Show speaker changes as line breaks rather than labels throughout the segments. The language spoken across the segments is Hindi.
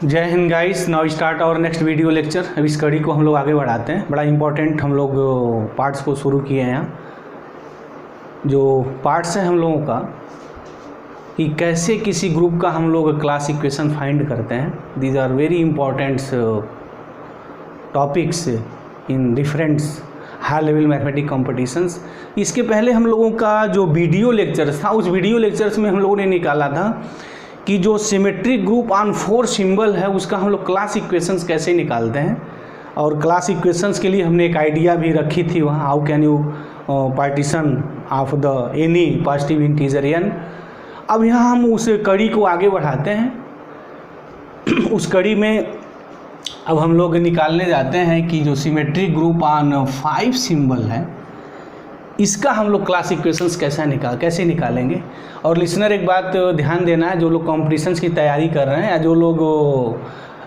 जय हिंद गाइस। नाउ स्टार्ट और नेक्स्ट वीडियो लेक्चर। अब इस कड़ी को हम लोग आगे बढ़ाते हैं। बड़ा इंपॉर्टेंट हम लोग पार्ट्स को शुरू किए हैं। जो पार्ट्स है हम लोगों का कि कैसे किसी ग्रुप का हम लोग क्लास इक्वेशन फाइंड करते हैं। These are very important topics in different high level mathematic competitions. इसके पहले हम लोगों का जो वीडियो लेक्चर्स था, उस वीडियो लेक्चर्स में हम लोगों ने निकाला था कि जो सिमेट्रिक ग्रुप ऑन 4 सिंबल है उसका हम लोग क्लास इक्वेशंस कैसे निकालते हैं। और क्लास इक्वेशंस के लिए हमने एक आइडिया भी रखी थी वहाँ, how can you partition of the any positive integer n। अब यहाँ हम उस कड़ी को आगे बढ़ाते हैं। उस कड़ी में अब हम लोग निकालने जाते हैं कि जो सिमेट्रिक ग्रुप ऑन 5 सिंबल है इसका हम लोग क्लास इक्वेशंस कैसे निकालेंगे। और लिसनर एक बात ध्यान देना है, जो लोग कॉम्पिटिशन्स की तैयारी कर रहे हैं या जो लोग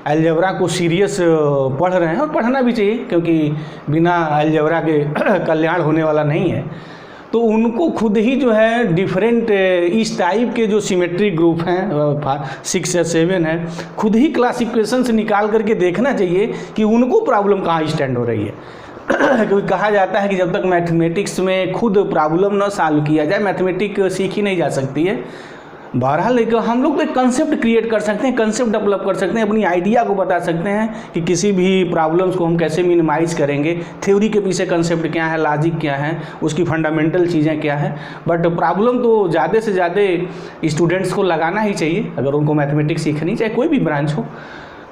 अलजेब्रा को सीरियस पढ़ रहे हैं, और पढ़ना भी चाहिए क्योंकि बिना अलजेब्रा के कल्याण होने वाला नहीं है, तो उनको खुद ही जो है डिफरेंट इस टाइप के जो सिमेट्रिक ग्रुप हैं 6 या 7 है, खुद ही क्लास इक्वेशंस निकाल करके देखना चाहिए कि उनको प्रॉब्लम कहाँ स्टैंड हो रही है। क्योंकि कहा जाता है कि जब तक मैथमेटिक्स में खुद प्रॉब्लम न सॉल्व किया जाए मैथमेटिक सीखी नहीं जा सकती है। बहरहाल लेकिन हम लोग तो एक कंसेप्ट क्रिएट कर सकते हैं, कंसेप्ट डेवलप कर सकते हैं, अपनी आइडिया को बता सकते हैं कि किसी भी प्रॉब्लम्स को हम कैसे मिनिमाइज़ करेंगे, थ्योरी के पीछे कंसेप्ट क्या है, लॉजिक क्या है, उसकी फंडामेंटल चीज़ें क्या है। बट प्रॉब्लम तो ज़्यादा से ज़्यादा स्टूडेंट्स को लगाना ही चाहिए अगर उनको मैथमेटिक्स सीखनी, चाहे कोई भी ब्रांच हो।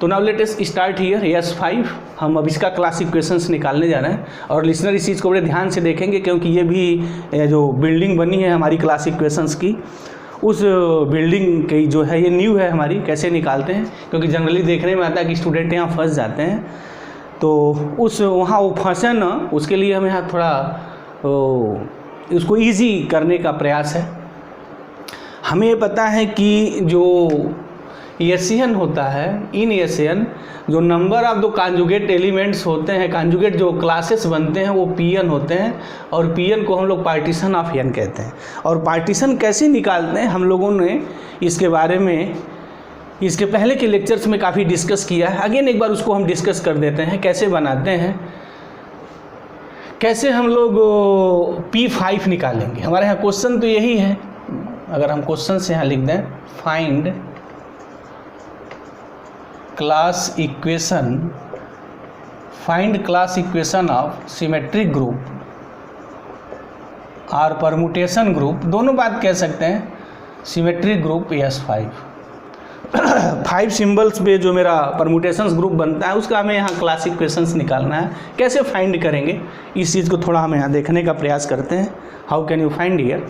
तो now let us start here S5। हम अब इसका क्लास इक्वेशंस निकालने जा रहे हैं और लिसनर इस चीज़ को बड़े ध्यान से देखेंगे क्योंकि ये भी जो बिल्डिंग बनी है हमारी क्लास इक्वेशंस की, उस बिल्डिंग की जो है ये न्यू है हमारी, कैसे निकालते हैं। क्योंकि जनरली देखने में आता है कि स्टूडेंट यहाँ फंस जाते हैं, तो उस वहाँ वो फंसे ना, उसके लिए हमें यहाँ थोड़ा उसको ईजी करने का प्रयास है। हमें ये पता है कि जो एशियन होता है, इन एशियन जो नंबर ऑफ दो कॉन्जुगेट एलिमेंट्स होते हैं, कॉन्जुगेट जो क्लासेस बनते हैं वो Pn होते हैं, और Pn को हम लोग पार्टीशन ऑफ n कहते हैं। और पार्टीशन कैसे निकालते हैं हम लोगों ने इसके बारे में इसके पहले के लेक्चर्स में काफ़ी डिस्कस किया है। अगेन एक बार उसको हम डिस्कस कर देते हैं, कैसे बनाते हैं, कैसे हम लोग P5 निकालेंगे। हमारे यहाँ क्वेश्चन तो यही है, अगर हम क्वेश्चन से यहाँ लिख दें find class equation of symmetric group और परमुटेशन ग्रुप, दोनों बात कह सकते हैं, सिमेट्रिक ग्रुप S5। 5 सिंबल्स पे जो मेरा परमुटेशंस ग्रुप बनता है उसका हमें यहाँ क्लास इक्वेशंस निकालना है। कैसे फाइंड करेंगे इस चीज़ को थोड़ा हम यहाँ देखने का प्रयास करते हैं। How can you find here.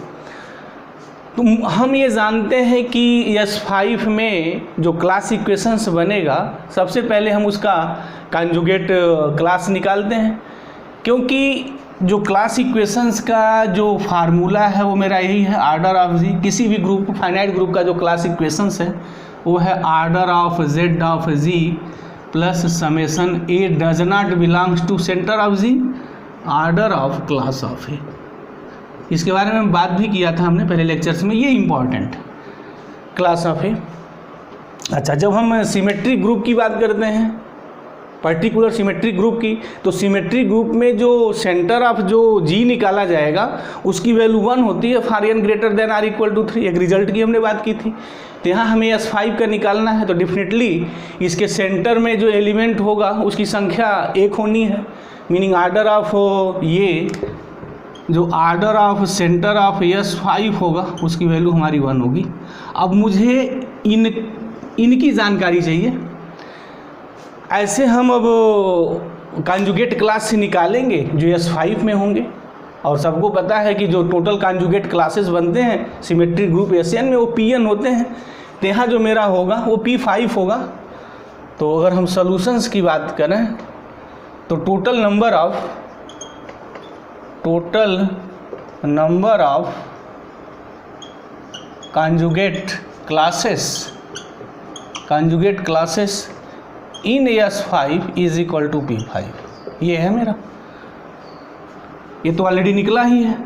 तो हम ये जानते हैं कि S5 में जो क्लास इक्वेशंस बनेगा सबसे पहले हम उसका कॉन्जुगेट क्लास निकालते हैं, क्योंकि जो क्लास इक्वेशंस का जो फार्मूला है वो मेरा यही है, आर्डर ऑफ जी। किसी भी ग्रुप, फाइनाइट ग्रुप का जो क्लास इक्वेशंस है वो है order of Z of G plus summation A does not belongs to centre of G, order of class of A। इसके बारे में बात भी किया था हमने पहले लेक्चर्स में, ये इम्पॉर्टेंट क्लास ऑफ ए। अच्छा, जब हम सिमेट्रिक ग्रुप की बात करते हैं, पर्टिकुलर सिमेट्रिक ग्रुप की, तो सिमेट्रिक ग्रुप में जो सेंटर ऑफ जो G निकाला जाएगा उसकी वैल्यू 1 होती है for n greater than or equal to 3। एक रिजल्ट की हमने बात की थी, तो यहाँ हमें S5 का निकालना है, तो डेफिनेटली इसके सेंटर में जो एलिमेंट होगा उसकी संख्या 1 होनी है, मीनिंग आर्डर ऑफ ये जो order of center of S5 होगा उसकी वैल्यू हमारी 1 होगी। अब मुझे इनकी जानकारी चाहिए। ऐसे हम अब कॉन्जुगेट क्लास से निकालेंगे जो S5 में होंगे, और सबको पता है कि जो टोटल कॉन्जुगेट क्लासेस बनते हैं सिमेट्रिक ग्रुप एशियन में वो Pn होते हैं। तो यहाँ जो मेरा होगा वो P5 होगा। तो अगर हम सॉल्यूशंस की बात करें तो total number of conjugate classes in S5 is equal to P5। ये है मेरा, ये तो ऑलरेडी निकला ही है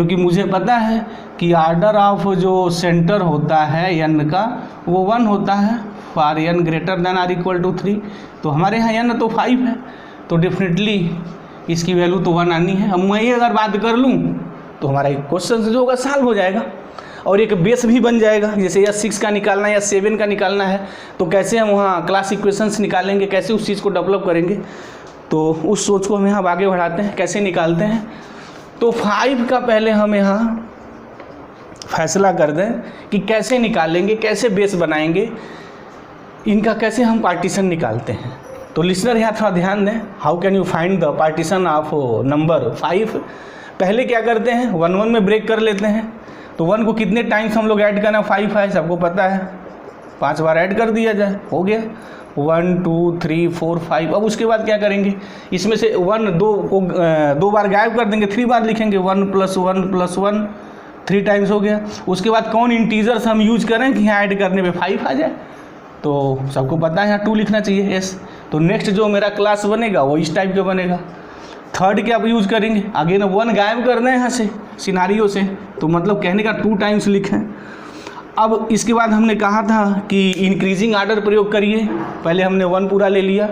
क्योंकि मुझे पता है कि ऑर्डर ऑफ जो सेंटर होता है n का वो 1 होता है for n greater than or equal to 3। तो हमारे यहाँ n तो 5 है, तो डेफिनेटली इसकी वैल्यू तो 1 आनी है। अब मैं ये अगर बात कर लूँ तो हमारा क्वेश्चन जो होगा सॉल्व हो जाएगा और एक बेस भी बन जाएगा। जैसे या 6 का निकालना है या 7 का निकालना है तो कैसे हम वहाँ क्लास इक्वेशंस निकालेंगे, कैसे उस चीज़ को डेवलप करेंगे, तो उस सोच को हम यहाँ आगे बढ़ाते हैं, कैसे निकालते हैं। तो 5 का पहले हम यहाँ फैसला कर दें कि कैसे निकालेंगे, कैसे बेस बनाएंगे, इनका कैसे हम पार्टीशन निकालते हैं। तो लिसनर यहाँ थोड़ा ध्यान दें, how can you find the partition of number 5। पहले क्या करते हैं, 1 1 में ब्रेक कर लेते हैं। तो 1 को कितने टाइम्स हम लोग ऐड करना, 5 है सबको पता है, 5 बार ऐड कर दिया जाए, हो गया 1 2 3 4 5। अब उसके बाद क्या करेंगे, इसमें से 1 2 को 2 बार गायब कर देंगे, 3 बार लिखेंगे 1 + 1 + 1, 3 टाइम्स हो गया। उसके बाद कौन इंटीजर्स हम यूज करें कि यहाँ ऐड करने में 5 आ जाए, तो सबको पता है यहाँ 2 लिखना चाहिए, यस। तो नेक्स्ट जो मेरा क्लास बनेगा वो इस टाइप का बनेगा। थर्ड क्या यूज करेंगे, अगेन 1 गायब करना है यहाँ से सिनारियो से, तो मतलब कहने का 2 टाइम्स लिखें। अब इसके बाद हमने कहा था कि इंक्रीजिंग आर्डर प्रयोग करिए, पहले हमने 1 पूरा ले लिया।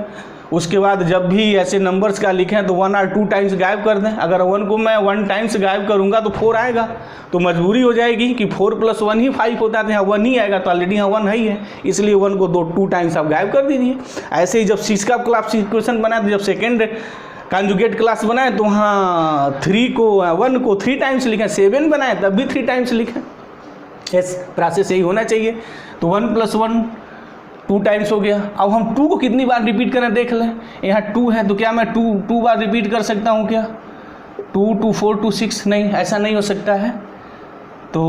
उसके बाद जब भी ऐसे नंबर्स का लिखें तो 1 और 2 टाइम्स गायब कर दें। अगर 1 को मैं 1 टाइम्स गायब करूंगा तो 4 आएगा, तो मजबूरी हो जाएगी कि 4 + 1 ही 5 होता है, यहाँ 1 ही आएगा, तो ऑलरेडी यहाँ 1 है ही है, इसलिए 1 को 2 टाइम्स आप गायब कर दीजिए। ऐसे ही जब 6 का क्लास इक्वेशन बनाए तो जब सेकेंड कॉन्जुगेट क्लास बनाए तो वहाँ 1 को 3 टाइम्स लिखें, 7 बनाए तब भी 3 टाइम्स लिखें, यस। प्रोसेस यही होना चाहिए। तो 1 + 1 2 टाइम्स हो गया। अब हम 2 को कितनी बार रिपीट करें देख लें, यहाँ 2 है तो क्या मैं 2 बार रिपीट कर सकता हूँ क्या, 2 2 4 2 6, नहीं ऐसा नहीं हो सकता है। तो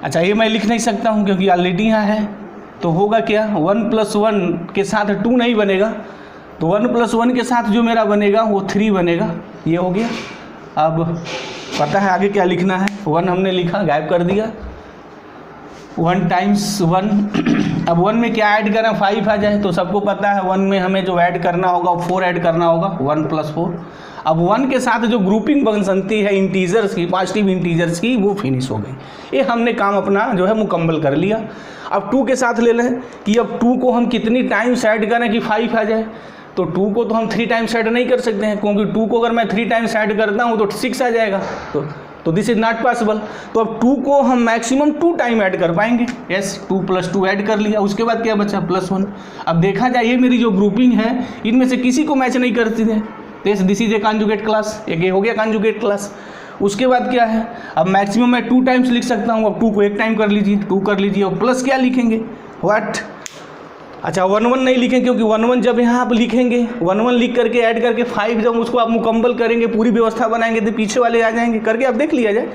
अच्छा ये मैं लिख नहीं सकता हूँ क्योंकि ऑलरेडी यहाँ है, तो होगा क्या 1 + 1 के साथ 2 नहीं बनेगा, तो 1 + 1 के साथ जो मेरा बनेगा वो 3 बनेगा, ये हो गया। अब पता है आगे क्या लिखना है, 1 हमने लिखा गायब कर दिया, 1 टाइम्स 1। अब 1 में क्या ऐड करें, 5 आ जाए, तो सबको पता है 1 में हमें जो ऐड करना होगा वो 4 ऐड करना होगा, 1 + 4। अब 1 के साथ जो ग्रुपिंग बन सकती है इंटीजर्स की, पॉजिटिव इंटीजर्स की, वो फिनिश हो गई। ये हमने काम अपना जो है मुकम्मल कर लिया। अब 2 के साथ ले लें कि अब 2 को हम कितनी टाइम्स ऐड करें कि 5 आ जाए, तो 2 को तो हम 3 टाइम्स ऐड नहीं कर सकते हैं, क्योंकि 2 को अगर मैं 3 टाइम्स ऐड करता हूँ तो 6 आ जाएगा, तो दिस इज नॉट पॉसिबल। तो अब 2 को हम मैक्सिमम 2 टाइम ऐड कर पाएंगे, यस। 2 + 2 ऐड कर लिया, उसके बाद क्या बचा +1। अब देखा जाए ये मेरी जो ग्रुपिंग है इनमें से किसी को मैच नहीं करती है, this is a conjugate class, एक ये हो गया कॉन्जुगेट क्लास। उसके बाद क्या है, अब मैक्सिमम मैं 2 टाइम्स लिख सकता हूँ, अब 2 को 1 टाइम कर लीजिए, 2 कर लीजिए, और प्लस क्या लिखेंगे, व्हाट, अच्छा 1 1 नहीं लिखें, क्योंकि 1 1 जब यहाँ आप लिखेंगे 1 1 लिख करके ऐड करके 5 जब उसको आप मुकम्मल करेंगे, पूरी व्यवस्था बनाएंगे तो पीछे वाले आ जाएंगे, करके आप देख लिया जाए।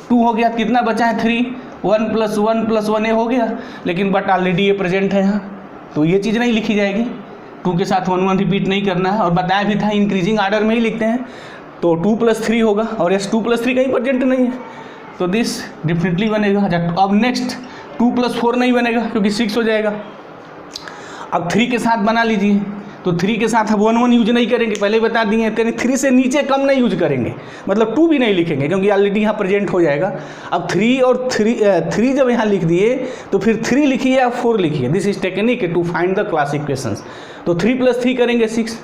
2 हो गया, कितना बचा है 3, 1 + 1 + 1 ये हो गया, लेकिन बट ऑलरेडी ये प्रेजेंट है यहाँ, तो ये चीज़ नहीं लिखी जाएगी। 2 के साथ 1 1 रिपीट नहीं करना है, और बताया भी था इंक्रीजिंग आर्डर में ही लिखते हैं, तो 2 + 3 होगा, और यस 2 + 3 कहीं प्रेजेंट नहीं है, तो दिस डिफरेंटली बनेगा। अब नेक्स्ट 2 + 4 नहीं बनेगा क्योंकि 6 हो जाएगा। अब 3 के साथ बना लीजिए, तो 3 के साथ हम 1 1 यूज नहीं करेंगे, पहले बता दिए, यानी 3 से नीचे कम नहीं यूज करेंगे, मतलब 2 भी नहीं लिखेंगे क्योंकि ऑलरेडी यहाँ प्रेजेंट हो जाएगा। अब 3 और 3 जब यहाँ लिख दिए तो फिर 3 लिखिए या 4 लिखिए, this is technique to find the class equations. तो 3 + 3 करेंगे 6,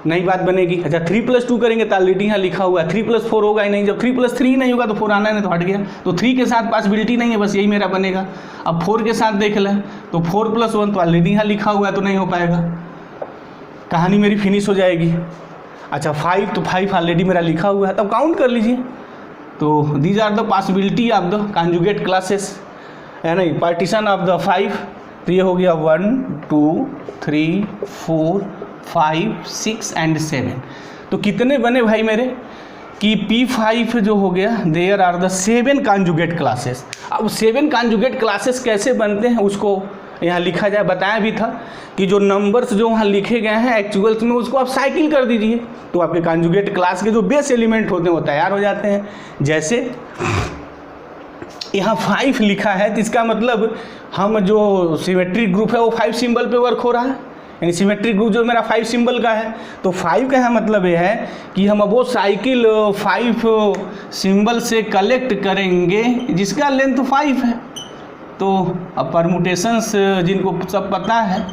नई बात बनेगी। अच्छा 3 + 2 करेंगे तो ऑलरेडी यहाँ लिखा हुआ है, 3 + 4 होगा ही नहीं, जब 3 + 3 नहीं होगा तो 4 आना है, तो हट गया, तो 3 के साथ पॉसिबिलिटी नहीं है, बस यही मेरा बनेगा। अब 4 के साथ देख लें, तो 4 + 1 तो ऑलरेडी यहाँ लिखा हुआ है, तो नहीं हो पाएगा, कहानी मेरी फिनिश हो जाएगी। अच्छा 5, तो 5 ऑलरेडी मेरा लिखा हुआ है, तब काउंट कर लीजिए। तो these are the possibility of the conjugate classes, है नहीं, पार्टीशन ऑफ द 5। तो ये हो गया 1 2 3 4 5 6 एंड 7। तो कितने बने भाई मेरे कि P5 जो हो गया, there are the 7 conjugate classes. अब 7 कॉन्जुगेट क्लासेस कैसे बनते हैं उसको यहाँ लिखा जाए, बताया भी था कि जो नंबर्स जो वहाँ लिखे गए हैं एक्चुअल्स में उसको आप साइकिल कर दीजिए, तो आपके कॉन्जुगेट क्लास के जो बेस एलिमेंट होते हैं वो तैयार हो जाते हैं। जैसे यहाँ 5 लिखा है तो इसका मतलब हम जो सिमेट्रिक ग्रुप है वो 5 सिंबल पे वर्क हो रहा है, यानी सिमेट्रिक ग्रुप जो मेरा 5 सिंबल का है, तो 5 का मतलब ये है कि हम अब वो साइकिल 5 सिंबल से कलेक्ट करेंगे जिसका लेंथ 5 है। तो अब परमुटेशंस जिनको सब पता है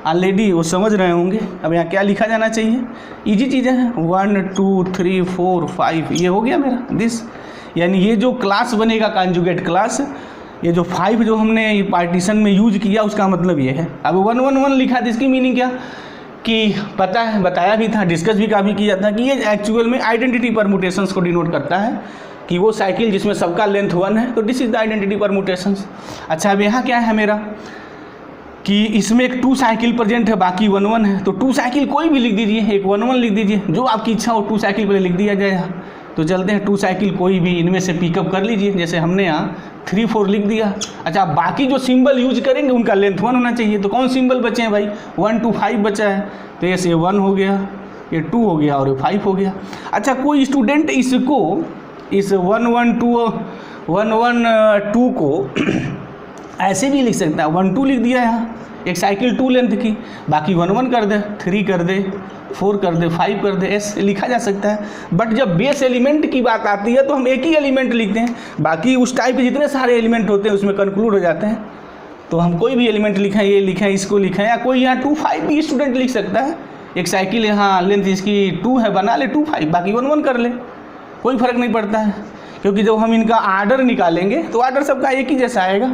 ऑलरेडी वो समझ रहे होंगे। अब यहाँ क्या लिखा जाना चाहिए, इजी चीज़ें हैं, 1 2 3 4 5, ये हो गया मेरा दिस। यानी ये जो क्लास बनेगा कॉन्जुगेट क्लास, ये जो 5 जो हमने पार्टीशन में यूज किया उसका मतलब ये है। अब 1 1 1 लिखा था, इसकी मीनिंग क्या कि पता है, बताया भी था, डिस्कस भी काफ़ी किया था कि ये एक्चुअल में आइडेंटिटी परमुटेशंस को डिनोट करता है कि वो साइकिल जिसमें सबका लेंथ 1 है, तो this is the identity permutations. अच्छा, अब यहाँ क्या है मेरा कि इसमें एक 2 साइकिल प्रेजेंट है, बाकी 1 1 है, तो 2 साइकिल कोई भी लिख दीजिए, एक 1 1 लिख दीजिए, जो आपकी इच्छा हो 2 साइकिल पहले लिख दिया जाए। तो चलते हैं 2 साइकिल कोई भी इनमें से पिकअप कर लीजिए, जैसे हमने यहाँ 3 4 लिख दिया। अच्छा, बाकी जो सिंबल यूज करेंगे उनका लेंथ 1 होना चाहिए। तो कौन सिंबल बचे हैं भाई, 1 2 5 बचा है, तो ये 1 हो गया, ये 2 हो गया और ये 5 हो गया। अच्छा, कोई स्टूडेंट इसको इस 1 1 2 को ऐसे भी लिख सकता है, 1 2 लिख दिया यहाँ, एक साइकिल 2 लेंथ की, बाकी 1 1 कर दे, 3 कर दे, 4 कर दे, 5 कर दे, ऐसे लिखा जा सकता है। बट जब बेस एलिमेंट की बात आती है तो हम एक ही एलिमेंट लिखते हैं, बाकी उस टाइप के जितने सारे एलिमेंट होते हैं उसमें कंक्लूड हो जाते हैं। तो हम कोई भी एलिमेंट लिखें, ये लिखें, इसको लिखें, या कोई यहाँ 2 5 भी स्टूडेंट लिख सकता है। एक साइकिल यहाँ लेंथ इसकी 2 है, बना ले 2 5, बाकी 1 1 कर ले, कोई फ़र्क नहीं पड़ता है। क्योंकि जब हम इनका आर्डर निकालेंगे तो आर्डर सबका एक ही जैसा आएगा,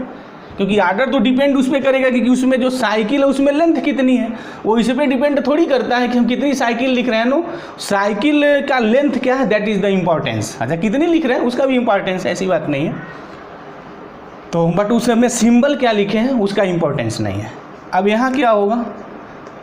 क्योंकि आर्डर तो डिपेंड उस पर करेगा कि उसमें जो साइकिल है उसमें लेंथ कितनी है, वो इस पर डिपेंड थोड़ी करता है कि हम कितनी साइकिल लिख रहे हैं। नो, साइकिल का लेंथ क्या है, दैट इज़ द इम्पॉर्टेंस। अच्छा, कितनी लिख रहे हैं उसका भी इम्पॉर्टेंस है, ऐसी बात नहीं है। तो बट उसमें सिंबल क्या लिखे हैं उसका इम्पोर्टेंस नहीं है। अब यहाँ क्या होगा,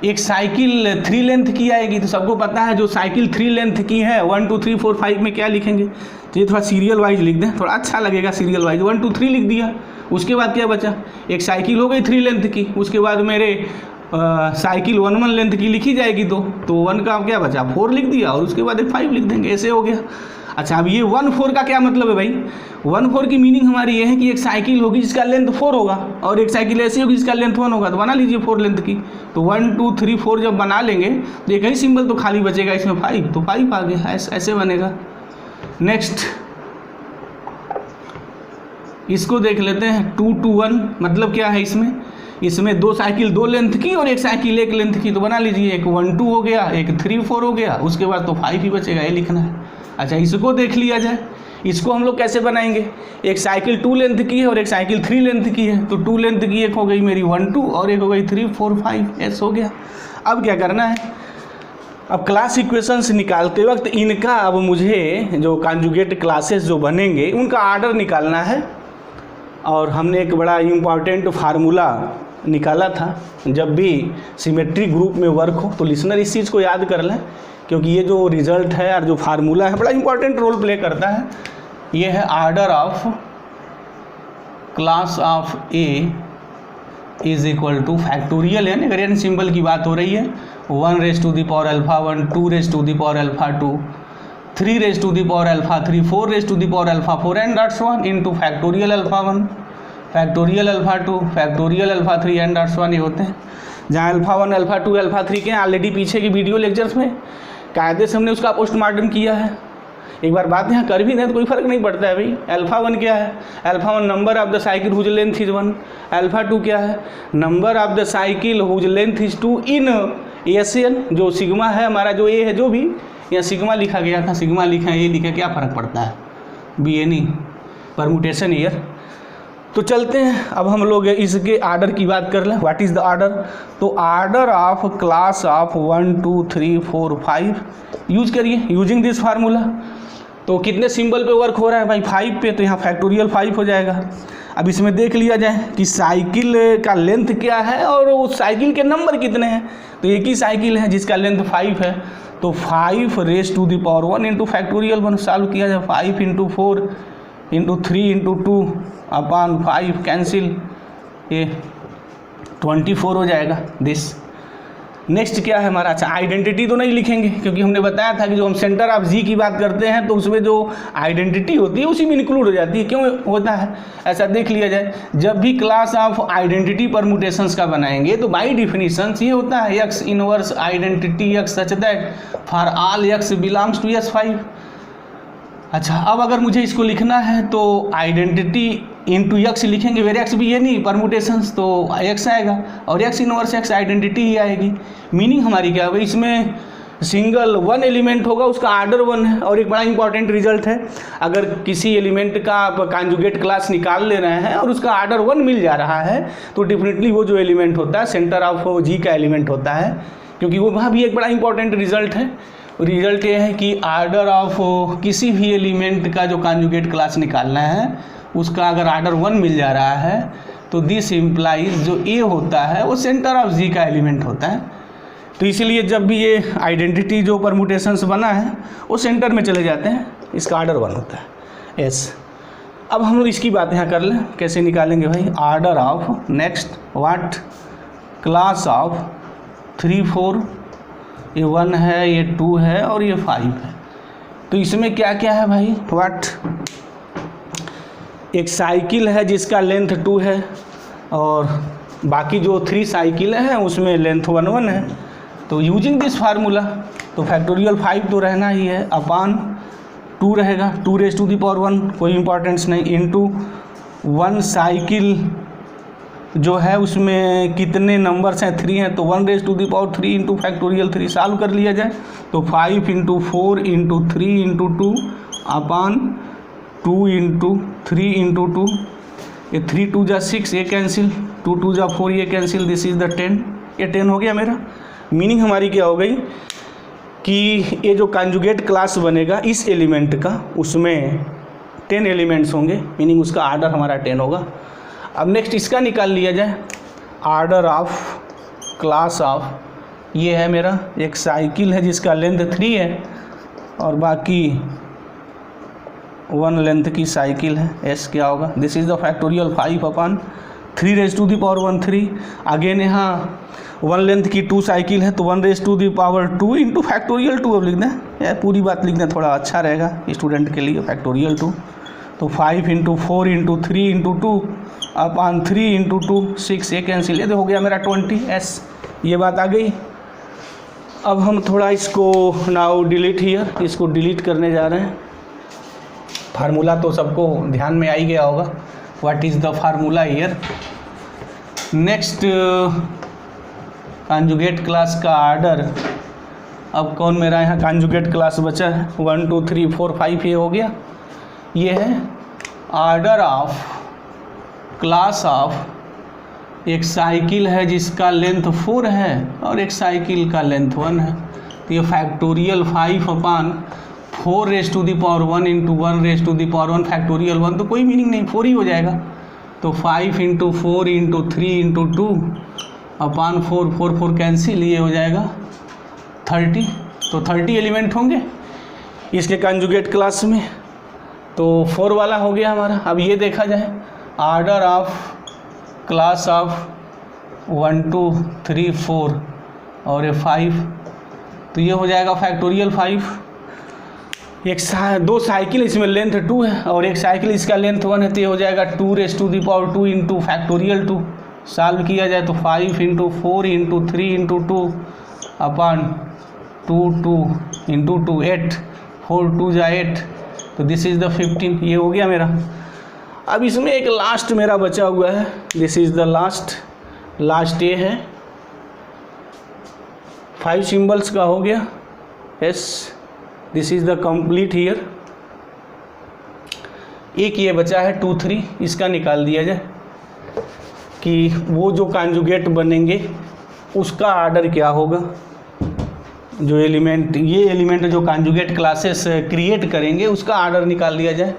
एक साइकिल 3 लेंथ की आएगी, तो सबको पता है जो साइकिल 3 लेंथ की है 1 2 3 4 5 में क्या लिखेंगे, तो ये थोड़ा सीरियल वाइज लिख दें, थोड़ा अच्छा लगेगा सीरियल वाइज। 1 2 3 लिख दिया, उसके बाद क्या बचा, एक साइकिल हो गई 3 लेंथ की, उसके बाद मेरे साइकिल 1 1 लेंथ की लिखी जाएगी, तो 1 का क्या बचा, 4 लिख दिया, और उसके बाद एक 5 लिख देंगे, ऐसे हो गया। अच्छा, अब ये 1 4 का क्या मतलब है भाई, 1 4 की मीनिंग हमारी ये है कि एक साइकिल होगी जिसका लेंथ 4 होगा, और एक साइकिल ऐसी होगी जिसका लेंथ 1 होगा, तो बना लीजिए 4 लेंथ की। तो 1 2 3 4 जब बना लेंगे तो एक ही सिंबल तो खाली बचेगा इसमें 5, तो 5 आ गया, ऐसे बनेगा। नेक्स्ट इसको देख लेते हैं, 2 2 1 मतलब क्या है, इसमें 2 साइकिल 2 लेंथ की और एक साइकिल 1 लेंथ की, तो बना लीजिए, एक 1 2 हो गया, एक 3 4 हो गया, उसके बाद तो 5 ही बचेगा, ये लिखना है। अच्छा, इसको देख लिया जाए, इसको हम लोग कैसे बनाएंगे, एक साइकिल 2 लेंथ की है और एक साइकिल 3 लेंथ की है, तो 2 लेंथ की एक हो गई मेरी 1 2 और एक हो गई 3 4 5, ऐसा हो गया। अब क्या करना है, अब क्लास इक्वेशंस निकालते वक्त इनका, अब मुझे जो कॉन्जुगेट क्लासेस जो बनेंगे उनका आर्डर निकालना है। और हमने एक बड़ा इम्पॉर्टेंट फार्मूला निकाला था, जब भी सिमेट्रिक ग्रुप में वर्क हो तो लिसनर इस चीज़ को याद कर लें, क्योंकि ये जो रिजल्ट है और जो फार्मूला है बड़ा इंपॉर्टेंट रोल प्ले करता है। ये है order of class of A is equal to factorial, है वेरिएंट सिंबल की बात हो रही है, 1 raise to the power alpha 1, 2 raise to the power alpha 2, 3 raise to the power alpha 3, 4 raise to the power alpha 4 and that's 1 into factorial alpha 1, factorial alpha 2, factorial alpha 3 and that's 1 ये होते हैं। जहाँ अल्फा 1 अल्फा 2 अल्फा 3 के ऑलरेडी पीछे की वीडियो लेक्चर्स में कायदे से हमने उसका पोस्टमार्टम किया है। एक बार बात यहाँ कर भी दें तो कोई फर्क नहीं पड़ता है भाई। अल्फा 1 क्या है, alpha 1 number of the cycle whose length is 1। अल्फा 2 क्या है, number of the cycle whose length is 2 in Asian, जो सिग्मा है हमारा, जो ए है, जो भी यहाँ सिग्मा लिखा गया था, सिग्मा लिखा है, ये लिखा, क्या फ़र्क पड़ता है, बी एनी परमुटेशन ईयर। तो चलते हैं अब हम लोग इसके आर्डर की बात कर लें, व्हाट इज़ द आर्डर। तो order of class of 1 2 3 4 5 use करिए यूजिंग दिस फार्मूला। तो कितने सिंबल पे वर्क हो रहा है भाई, 5 पे, तो यहाँ फैक्टोरियल 5 हो जाएगा। अब इसमें देख लिया जाए कि साइकिल का लेंथ क्या है और उस साइकिल के नंबर कितने हैं। तो एक ही साइकिल है जिसका लेंथ 5 है, तो 5 raise to the power 1 into factorial 1 solve किया जाए, 5 into 4 into 3 into 2 upon 5 cancel, ये 24 हो जाएगा दिस। नेक्स्ट क्या है हमारा, अच्छा आइडेंटिटी तो नहीं लिखेंगे क्योंकि हमने बताया था कि जो हम सेंटर ऑफ जी की बात करते हैं तो उसमें जो आइडेंटिटी होती है उसी में इंक्लूड हो जाती है। क्यों होता है ऐसा देख लिया जाए, जब भी क्लास ऑफ आइडेंटिटी परमुटेशंस का बनाएंगे तो बाई डिफिनीशंस ये होता है x inverse identity x such that for all x belongs to S5। अच्छा अब अगर मुझे इसको लिखना है तो आइडेंटिटी इंटू एक्स लिखेंगे, वेर एक्स भी ये नहीं परमुटेशंस तो एक्स आएगा और एक्स इनवर्स एक्स आइडेंटिटी ही आएगी। मीनिंग हमारी क्या है, इसमें सिंगल वन एलिमेंट होगा उसका आर्डर 1 है। और एक बड़ा इंपॉर्टेंट रिजल्ट है, अगर किसी एलिमेंट का आप कॉन्जुगेट क्लास निकाल ले रहे हैं और उसका आर्डर 1 मिल जा रहा है तो डेफिनेटली वो जो एलिमेंट होता है सेंटर ऑफ जी का एलिमेंट होता है, क्योंकि वो वहाँ भी एक बड़ा इंपॉर्टेंट रिजल्ट है। रिजल्ट ये है कि आर्डर ऑफ किसी भी एलिमेंट का जो कॉन्जुगेट क्लास निकालना है उसका अगर आर्डर 1 मिल जा रहा है तो दिस इम्प्लाइज जो ए होता है वो सेंटर ऑफ जी का एलिमेंट होता है। तो इसीलिए जब भी ये आइडेंटिटी जो परमुटेशंस बना है वो सेंटर में चले जाते हैं, इसका आर्डर 1 होता है एस। अब हम लोग इसकी बात यहाँ कर लें, कैसे निकालेंगे भाई, order of next what class of 3 4, ये 1 है, ये 2 है और ये 5 है। तो इसमें क्या क्या है भाई, व्हाट एक साइकिल है जिसका लेंथ 2 है और बाकी जो 3 साइकिल हैं उसमें लेंथ 1 1 है। तो यूजिंग दिस फार्मूला तो फैक्टोरियल 5 तो रहना ही है, अपान 2 रहेगा 2 रेज़ टू द पावर 1 कोई इंपॉर्टेंस नहीं, इनटू 1 साइकिल जो है उसमें कितने नंबर्स हैं 3 हैं तो 1 raise to the power 3 into factorial 3 solve कर लिया जाए तो 5 into 4 into 3 into 2 upon 2 into 3 into 2, ये 3 2 जा 6 ये कैंसिल, 2 2 जा 4 ये कैंसिल, दिस इज़ द 10, ये 10 हो गया मेरा। मीनिंग हमारी क्या हो गई कि ये जो कॉन्जुगेट क्लास बनेगा इस एलिमेंट का उसमें 10 एलिमेंट्स होंगे, मीनिंग उसका आर्डर हमारा 10 होगा। अब नेक्स्ट इसका निकाल लिया जाए, आर्डर ऑफ क्लास ऑफ ये है मेरा एक साइकिल है जिसका लेंथ 3 है और बाकी 1 लेंथ की साइकिल है, एस क्या होगा, this is the factorial 5 upon 3 raise to the power 1 3। Again यहाँ 1 लेंथ की 2 साइकिल है तो 1 raise to the power 2 into factorial 2। अब लिखना है पूरी बात लिखना थोड़ा अच्छा रहेगा स्टूडेंट के लिए, फैक्टोरियल 2 तो 5 इंटू 4 इंटू 3 इंटू 2 अपान 3 इंटू 2 6 ये कैंसिल, ये हो गया मेरा 20 एस, ये बात आ गई। अब हम थोड़ा इसको नाउ डिलीट हियर, इसको डिलीट करने जा रहे हैं। फार्मूला तो सबको ध्यान में आ ही गया होगा, what is the formula here. Next conjugate class का आर्डर, अब कौन मेरा यहाँ कॉन्जुगेट क्लास बचा है 1 2 3 4 5 ये हो गया, ये है आर्डर ऑफ क्लास ऑफ एक साइकिल है जिसका लेंथ 4 है और एक साइकिल का लेंथ 1 है। तो ये factorial 5 upon 4 raise to the power 1 into 1 raise to the power 1 factorial 1 तो कोई मीनिंग नहीं, 4 ही हो जाएगा। तो 5 इंटू 4 इंटू 3 इंटू 2 अपान 4 4 4 कैंसिल, ये हो जाएगा 30। तो 30 एलिमेंट होंगे इसके कॉन्जुगेट क्लास में, तो 4 वाला हो गया हमारा। अब ये देखा जाए आर्डर ऑफ क्लास ऑफ 1 2 3 4 और ये 5 तो ये हो जाएगा फैक्टोरियल 5। एक 2 साइकिल इसमें लेंथ 2 है और एक साइकिल इसका लेंथ 1 है तो ये हो जाएगा 2 raise to the power 2 into factorial 2। Solve किया जाए तो 5 into 4 into 3 into 2 upon 2 2 into 2 8 4 2 जा 8 तो दिस इज़ द 15, ये हो गया मेरा। अब इसमें एक लास्ट मेरा बचा हुआ है, दिस इज़ द लास्ट ये है 5 सिंबल्स का हो गया, yes this is the complete here. एक ये बचा है 2 3, इसका निकाल दिया जाए कि वो जो कॉन्जुगेट बनेंगे उसका आर्डर क्या होगा। जो एलिमेंट ये एलिमेंट जो कॉन्जुगेट क्लासेस क्रिएट करेंगे उसका आर्डर निकाल दिया जाए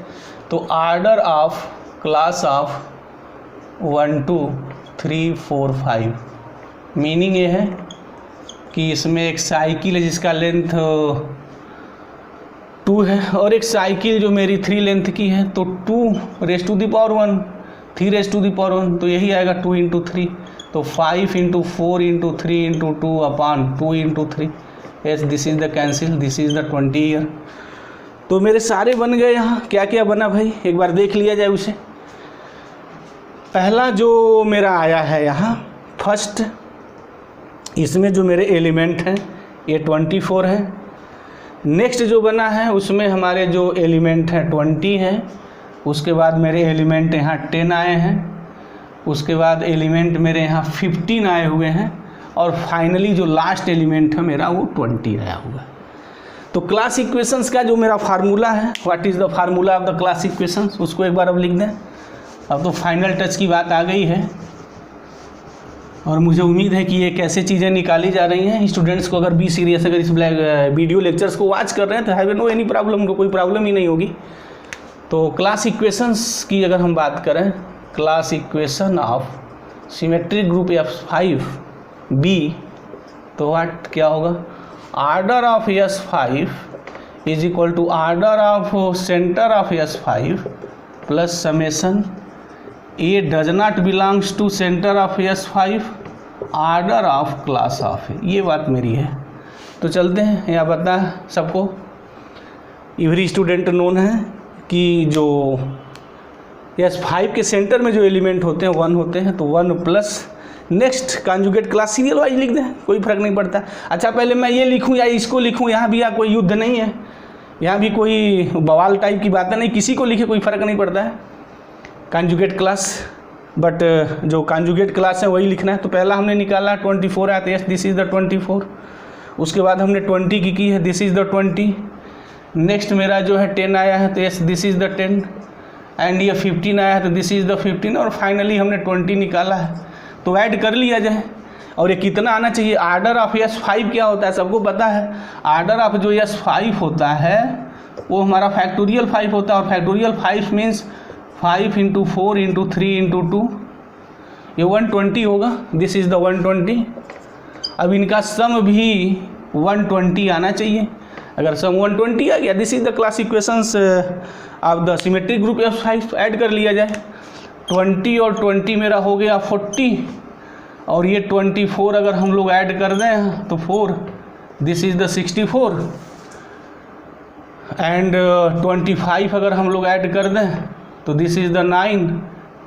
तो order of class of 1 2 3 4 5 meaning ये है कि इसमें एक साइकिल है जिसका लेंथ 2 है और एक साइकिल जो मेरी 3 लेंथ की है तो 2 raise to the power 1 3 raise to the power 1 तो यही आएगा 2 इंटू 3 तो 5 into 4 into 3 into 2 upon 2 into 3, yes this is the cancel, this is the 20 year. तो मेरे सारे बन गए। यहाँ क्या क्या बना भाई, एक बार देख लिया जाए उसे। पहला जो मेरा आया है यहाँ फर्स्ट, इसमें जो मेरे एलिमेंट हैं ये 24 है। नेक्स्ट जो बना है उसमें हमारे जो एलिमेंट हैं 20 हैं। उसके बाद मेरे एलिमेंट यहाँ 10 आए हैं। उसके बाद एलिमेंट मेरे यहाँ 15 आए हुए हैं। और फाइनली जो लास्ट एलिमेंट है मेरा वो 20 आया हुआ है। तो क्लास इक्वेशंस का जो मेरा फार्मूला है, what is the formula of the class equations, उसको एक बार अब लिख दें। अब तो फाइनल टच की बात आ गई है और मुझे उम्मीद है कि ये कैसे चीज़ें निकाली जा रही हैं। स्टूडेंट्स को अगर बी सीरियस, अगर इस वीडियो लेक्चर्स को वॉच कर रहे हैं तो हैव नो एनी प्रॉब्लम, उनको कोई प्रॉब्लम ही नहीं होगी। तो क्लास इक्वेशंस की अगर हम बात करें, class equation of symmetric group F5 B, तो व्हाट क्या होगा, order of S5 is equal to order of center of S5 plus summation a does not belongs to centre of S5 order of class of a. ये बात मेरी है। तो चलते हैं, यहाँ पता है सबको, एवरी स्टूडेंट नोन है कि जो S5 के सेंटर में जो एलिमेंट होते हैं 1 होते हैं, तो 1 plus next conjugate class serial wise लिख दें, कोई फर्क नहीं पड़ता। अच्छा पहले मैं ये लिखूं या इसको लिखूं, यहाँ भी कोई युद्ध नहीं है, यहाँ भी कोई बवाल टाइप की बात नहीं, किसी को लिखे कोई फ़र्क नहीं पड़ता है कॉन्जुगेट क्लास, बट जो कॉन्जुगेट क्लास है वही लिखना है। तो पहला हमने निकाला 24 आया, तो यस दिस इज़ द 24। उसके बाद हमने 20 की है, दिस इज़ द 20। नेक्स्ट मेरा जो है 10 आया है, तो yes this is the 10। And ये 15 आया है, तो दिस इज़ द 15। और फाइनली हमने 20 निकाला है। तो ऐड कर लिया जाए। और ये कितना आना चाहिए, आर्डर ऑफ S5 क्या होता है सबको पता है। आर्डर ऑफ जो S5 होता है वो हमारा फैक्टोरियल 5 होता है। और factorial 5 means 5 into 4 into 3 into 2, ये 120 होगा। This is the 120। अब इनका सम भी 120 आना चाहिए। अगर सम 120 आ गया, this is the class equations of the symmetric group F5। Add कर लिया जाए। 20 और 20 मेरा हो गया 40, और ये 24 अगर हम लोग ऐड कर दें तो 4, दिस इज़ द 64। एंड 25 अगर हम लोग ऐड कर दें तो this is the 9,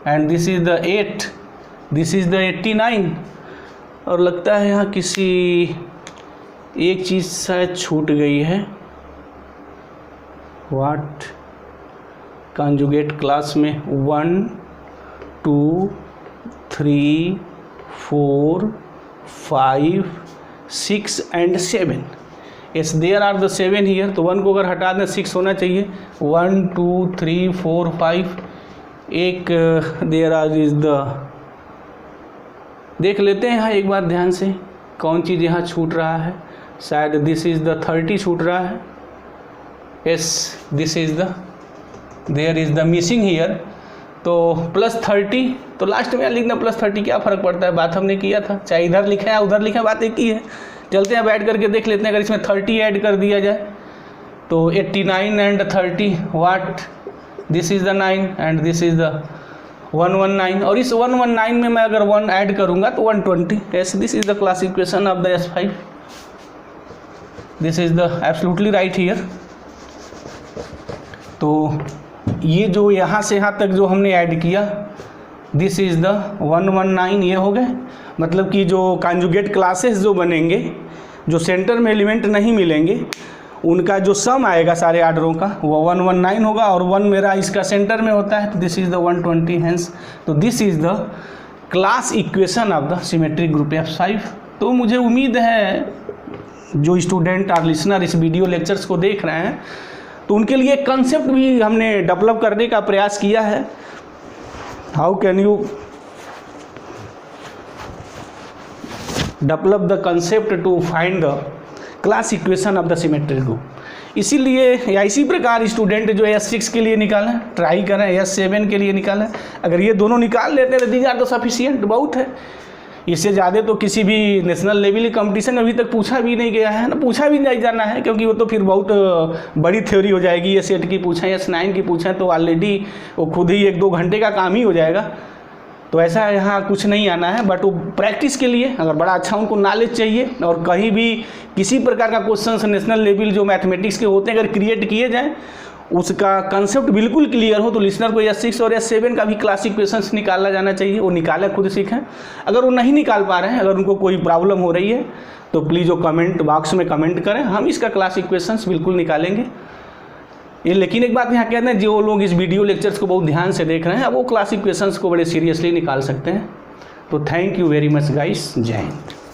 and this is the 8, this is the 89। और लगता है यहाँ किसी एक चीज़ शायद छूट गई है, व्हाट, कॉन्जुगेट क्लास में 1 2 3 4 5 6 and 7। Yes there are the 7 here. तो 1 को अगर हटा दें 6 होना चाहिए। 1 2 3 4 5, एक देयर आर इज द, देख लेते हैं यहाँ एक बार ध्यान से कौन चीज़ यहाँ छूट रहा है। शायद दिस इज़ द 30 छूट रहा है। Yes this is the, there is the missing here. तो +30, तो लास्ट में लिखना +30, क्या फ़र्क पड़ता है, बात हमने किया था, चाहे इधर लिखें या उधर लिखें, बात एक ही है। चलते हैं अब ऐड करके देख लेते हैं। अगर इसमें 30 ऐड कर दिया जाए तो 89 and 30 what, this is the 9 and this is the 119। और इस 119 में मैं अगर 1 ऐड करूँगा तो 120। Yes this is the class equation of the S5। This is the absolutely right here. तो ये जो यहाँ से यहाँ तक जो हमने ऐड किया, दिस इज़ द 119, ये हो गए। मतलब कि जो कॉन्जुगेट क्लासेस जो बनेंगे, जो सेंटर में एलिमेंट नहीं मिलेंगे, उनका जो सम आएगा सारे आर्डरों का वो 119 होगा। और 1 मेरा इसका सेंटर में होता है, तो दिस इज़ द 120 हैंस। तो this is the class equation of the symmetric group F5। तो मुझे उम्मीद है जो स्टूडेंट और लिसनर इस वीडियो लेक्चर्स को देख रहे हैं तो उनके लिए एक कंसेप्ट भी हमने डेवलप करने का प्रयास किया है। How can you develop the concept to find the class equation of the symmetric group. इसीलिए या इसी प्रकार स्टूडेंट जो S6 के लिए निकालें, ट्राई करें, S7 के लिए निकालें। अगर ये दोनों निकाल लेते हैं तो दीज आर तो सफिशिएंट, बहुत है। इससे ज़्यादा तो किसी भी नेशनल लेवल कंपटीशन में अभी तक पूछा भी नहीं गया है ना, पूछा भी नहीं जाना है, क्योंकि वो तो फिर बहुत बड़ी थ्योरी हो जाएगी। S8 की पूछें, S9 की पूछें तो ऑलरेडी वो खुद ही 1-2 घंटे का काम ही हो जाएगा। तो ऐसा यहाँ कुछ नहीं आना है, बट वो प्रैक्टिस के लिए अगर बड़ा अच्छा उनको नॉलेज चाहिए और कहीं भी किसी प्रकार का क्वेश्चन नेशनल लेवल जो मैथमेटिक्स के होते हैं अगर क्रिएट किए जाएँ, उसका कंसेप्ट बिल्कुल क्लियर हो, तो लिसनर को S6 और S7 का भी क्लासिक क्वेश्चंस निकाला जाना चाहिए। वो निकालें, खुद सीखें। अगर वो नहीं निकाल पा रहे हैं, अगर उनको कोई प्रॉब्लम हो रही है, तो प्लीज़ वो कमेंट बॉक्स में कमेंट करें, हम इसका क्लासिक क्वेश्चंस बिल्कुल निकालेंगे। ये लेकिन एक बात यहाँ कहते हैं, जो लोग इस वीडियो लेक्चर्स को बहुत ध्यान से देख रहे हैं, अब वो क्लासिक क्वेश्चंस को बड़े सीरियसली निकाल सकते हैं। तो thank you very much guys, जय हिंद।